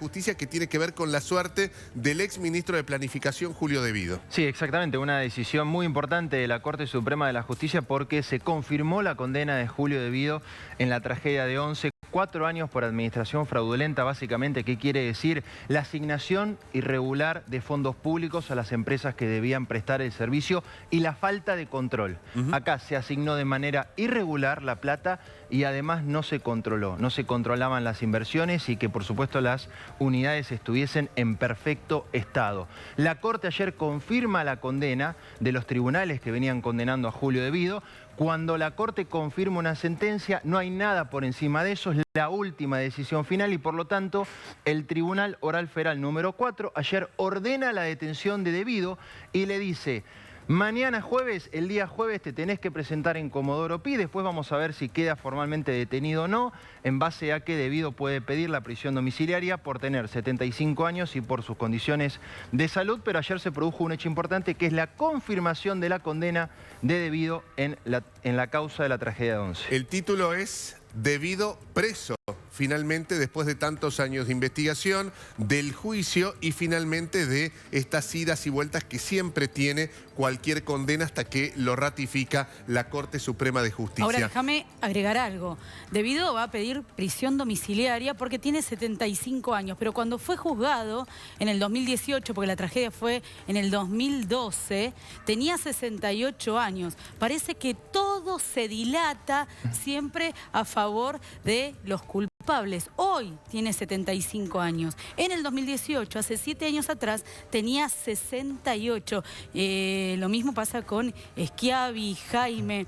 Justicia que tiene que ver con la suerte del ex ministro de Planificación, Julio De Vido. Sí, exactamente, una decisión muy importante de la Corte Suprema de la Justicia porque se confirmó la condena de Julio De Vido en la tragedia de Once. 4 años por administración fraudulenta, básicamente, ¿qué quiere decir? La asignación irregular de fondos públicos a las empresas que debían prestar el servicio y la falta de control. Acá se asignó de manera irregular la plata y además no se controló, no se controlaban las inversiones y que por supuesto las unidades estuviesen en perfecto estado. La Corte ayer confirma la condena de los tribunales que venían condenando a Julio De Vido. Cuando la Corte confirma una sentencia, no hay nada por encima de eso, es la última decisión final y por lo tanto el Tribunal Oral Federal número 4 ayer ordena la detención de De Vido y le dice: mañana jueves, el día jueves te tenés que presentar en Comodoro Pi, después vamos a ver si queda formalmente detenido o no, en base a que De Vido puede pedir la prisión domiciliaria por tener 75 años y por sus condiciones de salud, pero ayer se produjo un hecho importante que es la confirmación de la condena de Vido en la causa de la tragedia de Once. El título es De Vido preso, finalmente, después de tantos años de investigación, del juicio y finalmente de estas idas y vueltas que siempre tiene cualquier condena hasta que lo ratifica la Corte Suprema de Justicia. Ahora déjame agregar algo. De Vido va a pedir prisión domiciliaria porque tiene 75 años, pero cuando fue juzgado en el 2018, porque la tragedia fue en el 2012, tenía 68 años. Parece que todo se dilata siempre a favor de los culpables. Hoy tiene 75 años. En el 2018, hace 7 años atrás, tenía 68. Lo mismo pasa con Schiavi, Jaime.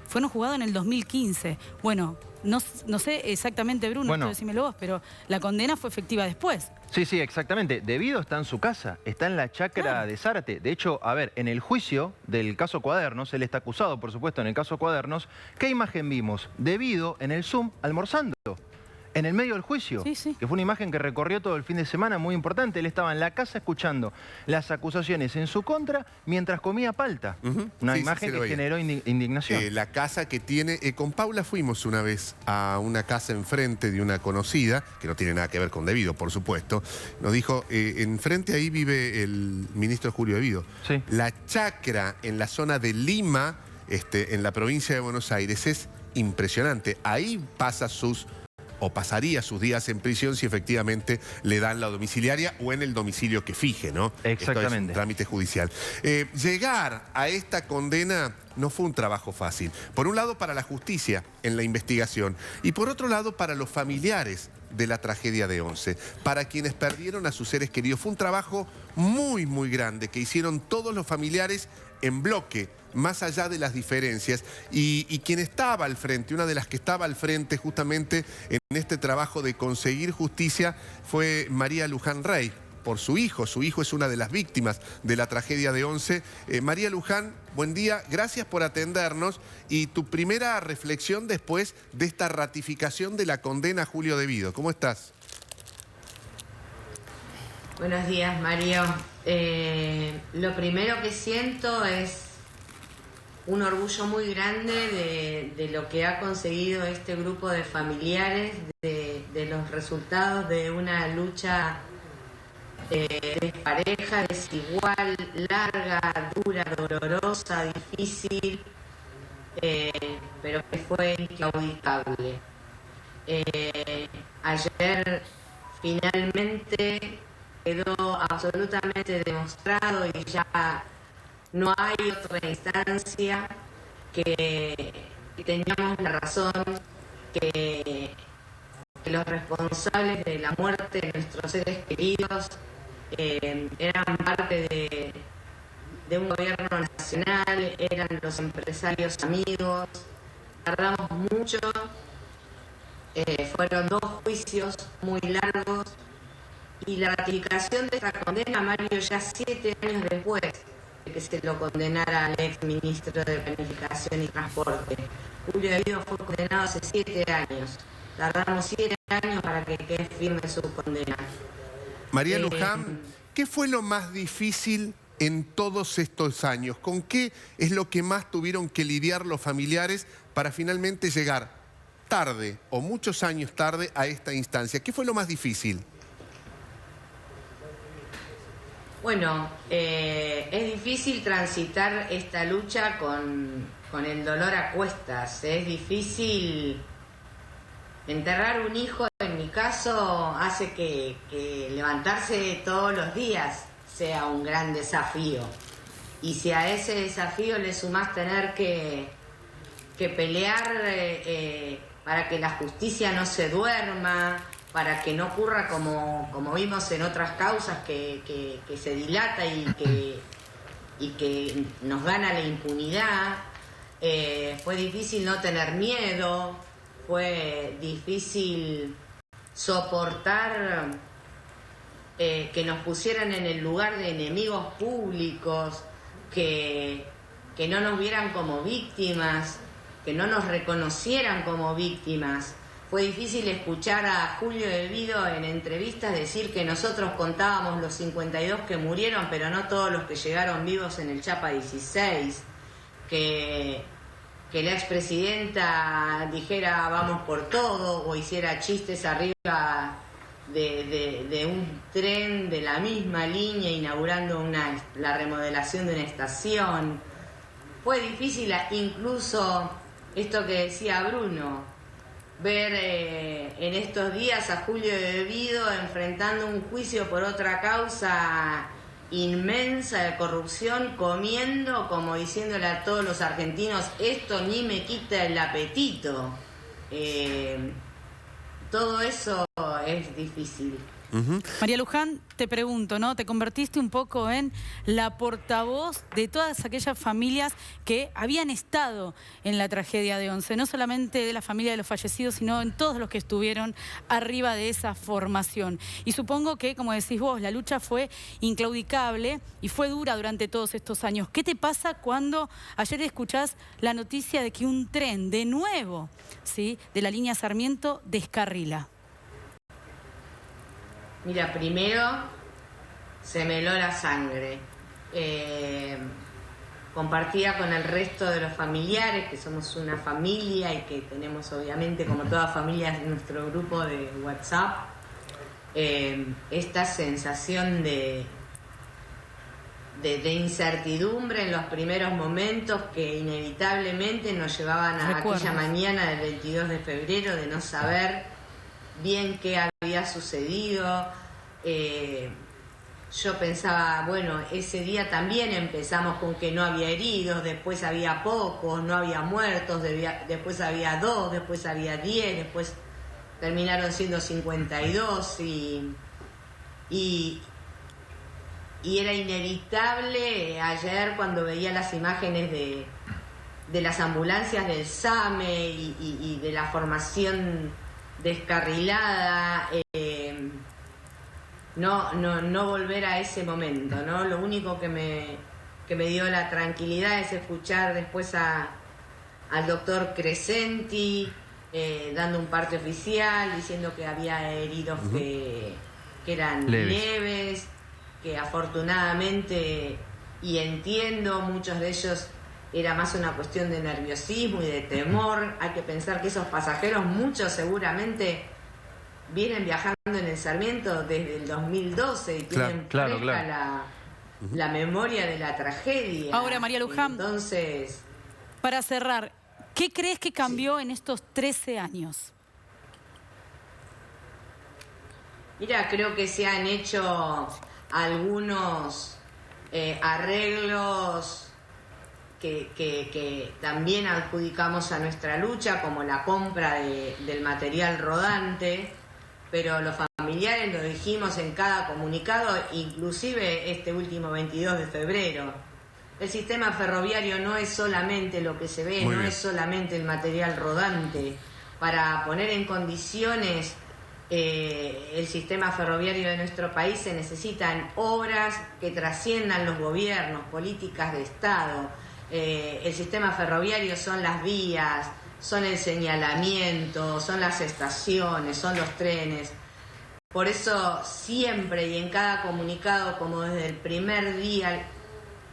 Fueron juzgados en el 2015. Bueno, no sé exactamente, Bruno, bueno, decímelo vos, pero la condena fue efectiva después. Sí, sí, exactamente. De Vido está en su casa, está en la chacra de Zárate. De hecho, a ver, en el juicio del caso Cuadernos, él está acusado, por supuesto, en el caso Cuadernos, ¿qué imagen vimos? De Vido en el Zoom almorzando. En el medio del juicio, sí. Que fue una imagen que recorrió todo el fin de semana, muy importante. Él estaba en la casa escuchando las acusaciones en su contra mientras comía palta. Una imagen que generó indignación. La casa que tiene... con Paula fuimos una vez a una casa enfrente de una conocida, que no tiene nada que ver con De Vido, por supuesto. Nos dijo, enfrente ahí vive el ministro Julio De Vido. Sí. La chacra en la zona de Lima, en la provincia de Buenos Aires, es impresionante. Ahí pasaría sus días en prisión si efectivamente le dan la domiciliaria o en el domicilio que fije, ¿no? Exactamente. Esto es un trámite judicial. Llegar a esta condena no fue un trabajo fácil. Por un lado para la justicia en la investigación y por otro lado para los familiares de la tragedia de Once, para quienes perdieron a sus seres queridos. Fue un trabajo muy, muy grande que hicieron todos los familiares en bloque, más allá de las diferencias. Y quien estaba al frente, una de las que estaba al frente justamente en este trabajo de conseguir justicia fue María Luján Rey, por su hijo. Su hijo es una de las víctimas de la tragedia de Once. María Luján, buen día, gracias por atendernos. Y tu primera reflexión después de esta ratificación de la condena a Julio De Vido. ¿Cómo estás? Buenos días, Mario. Lo primero que siento es un orgullo muy grande de lo que ha conseguido este grupo de familiares, de los resultados de una lucha de pareja desigual, larga, dura, dolorosa, difícil, pero que fue inclaudicable. Ayer finalmente quedó absolutamente demostrado y ya no hay otra instancia que teníamos la razón, que los responsables de la muerte de nuestros seres queridos eran parte de un gobierno nacional, eran los empresarios amigos. Tardamos mucho, fueron 2 juicios muy largos y la ratificación de esta condena, Mario, ya 7 años después de que se lo condenara al ex ministro de Planificación y Transporte. Julio De Vido fue condenado hace 7 años. Tardamos 7 años para que quede firme su condena. María Luján, ¿qué fue lo más difícil en todos estos años? ¿Con qué es lo que más tuvieron que lidiar los familiares para finalmente llegar tarde o muchos años tarde a esta instancia. ¿Qué fue lo más difícil? Bueno, es difícil transitar esta lucha con el dolor a cuestas. Es difícil enterrar un hijo, en mi caso, hace que levantarse todos los días sea un gran desafío. Y si a ese desafío le sumás tener que pelear para que la justicia no se duerma, para que no ocurra como vimos en otras causas, que se dilata y que nos gana la impunidad. Fue difícil no tener miedo, fue difícil soportar que nos pusieran en el lugar de enemigos públicos, que no nos vieran como víctimas, que no nos reconocieran como víctimas. Fue difícil escuchar a Julio de Vido en entrevistas decir que nosotros contábamos los 52 que murieron, pero no todos los que llegaron vivos en el Chapa 16. Que la expresidenta dijera vamos por todo o hiciera chistes arriba de un tren de la misma línea inaugurando la remodelación de una estación. Fue difícil incluso esto que decía Bruno, ver en estos días a Julio de Vido enfrentando un juicio por otra causa inmensa de corrupción, comiendo, como diciéndole a todos los argentinos, esto ni me quita el apetito. Todo eso es difícil. María Luján, te pregunto, ¿no? Te convertiste un poco en la portavoz de todas aquellas familias que habían estado en la tragedia de Once, no solamente de la familia de los fallecidos, sino en todos los que estuvieron arriba de esa formación. Y supongo que, como decís vos, la lucha fue inclaudicable y fue dura durante todos estos años. ¿Qué te pasa cuando ayer escuchás la noticia de que un tren, de nuevo, ¿sí?, de la línea Sarmiento, descarrila? Mira, primero se me heló la sangre. Compartía con el resto de los familiares, que somos una familia y que tenemos obviamente, como todas familias, nuestro grupo de WhatsApp, esta sensación de incertidumbre en los primeros momentos que inevitablemente nos llevaban a aquella mañana del 22 de febrero de no saber bien qué había sucedido. Yo pensaba, bueno, ese día también empezamos con que no había heridos, después había pocos, no había muertos, después había 2, después había 10, después terminaron siendo 52 y era inevitable ayer cuando veía las imágenes de las ambulancias del SAME y de la formación descarrilada, no volver a ese momento, ¿no? Lo único que me dio la tranquilidad es escuchar después al doctor Crescenti dando un parte oficial, diciendo que había heridos que eran leves, que afortunadamente, y entiendo, muchos de ellos era más una cuestión de nerviosismo y de temor. Hay que pensar que esos pasajeros, muchos seguramente vienen viajando en el Sarmiento desde el 2012 y tienen fresca la memoria de la tragedia. Ahora, María Luján, entonces, para cerrar, ¿qué crees que cambió en estos 13 años? Mira, creo que se han hecho algunos arreglos que también adjudicamos a nuestra lucha, como la compra del material rodante, pero los familiares lo dijimos en cada comunicado, inclusive este último 22 de febrero. El sistema ferroviario no es solamente lo que se ve, no es solamente el material rodante. Para poner en condiciones el sistema ferroviario de nuestro país se necesitan obras que trasciendan los gobiernos, políticas de Estado. El sistema ferroviario son las vías, son el señalamiento, son las estaciones, son los trenes. Por eso siempre y en cada comunicado, como desde el primer día,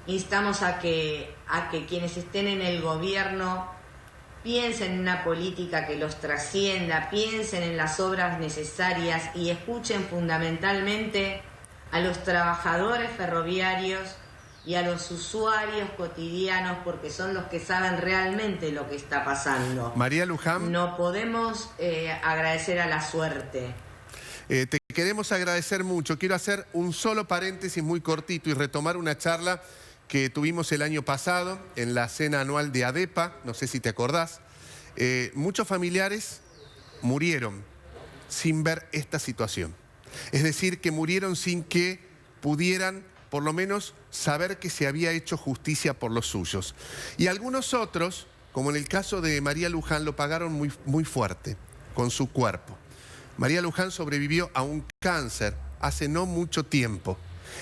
instamos a que quienes estén en el gobierno piensen en una política que los trascienda, piensen en las obras necesarias y escuchen fundamentalmente a los trabajadores ferroviarios y a los usuarios cotidianos, porque son los que saben realmente lo que está pasando. María Luján. No podemos agradecer a la suerte. Te queremos agradecer mucho. Quiero hacer un solo paréntesis muy cortito y retomar una charla que tuvimos el año pasado en la cena anual de ADEPA, no sé si te acordás. Muchos familiares murieron sin ver esta situación. Es decir, que murieron sin que pudieran por lo menos saber que se había hecho justicia por los suyos. Y algunos otros, como en el caso de María Luján, lo pagaron muy fuerte, con su cuerpo. María Luján sobrevivió a un cáncer hace no mucho tiempo,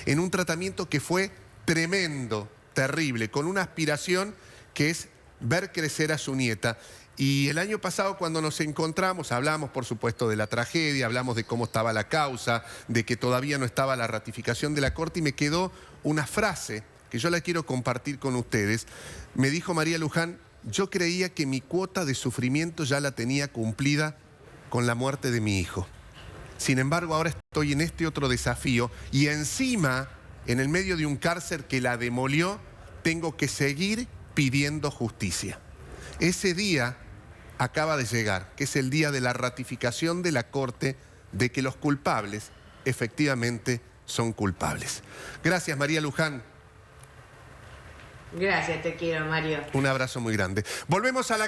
en un tratamiento que fue tremendo, terrible, con una aspiración que es ver crecer a su nieta. Y el año pasado cuando nos encontramos, hablamos por supuesto de la tragedia, hablamos de cómo estaba la causa, de que todavía no estaba la ratificación de la Corte, y me quedó una frase que yo la quiero compartir con ustedes. Me dijo María Luján: yo creía que mi cuota de sufrimiento ya la tenía cumplida con la muerte de mi hijo. Sin embargo, ahora estoy en este otro desafío y encima, en el medio de un cárcel que la demolió, tengo que seguir pidiendo justicia. Ese día acaba de llegar, que es el día de la ratificación de la Corte de que los culpables efectivamente son culpables. Gracias, María Luján. Gracias, te quiero, Mario. Un abrazo muy grande. Volvemos a la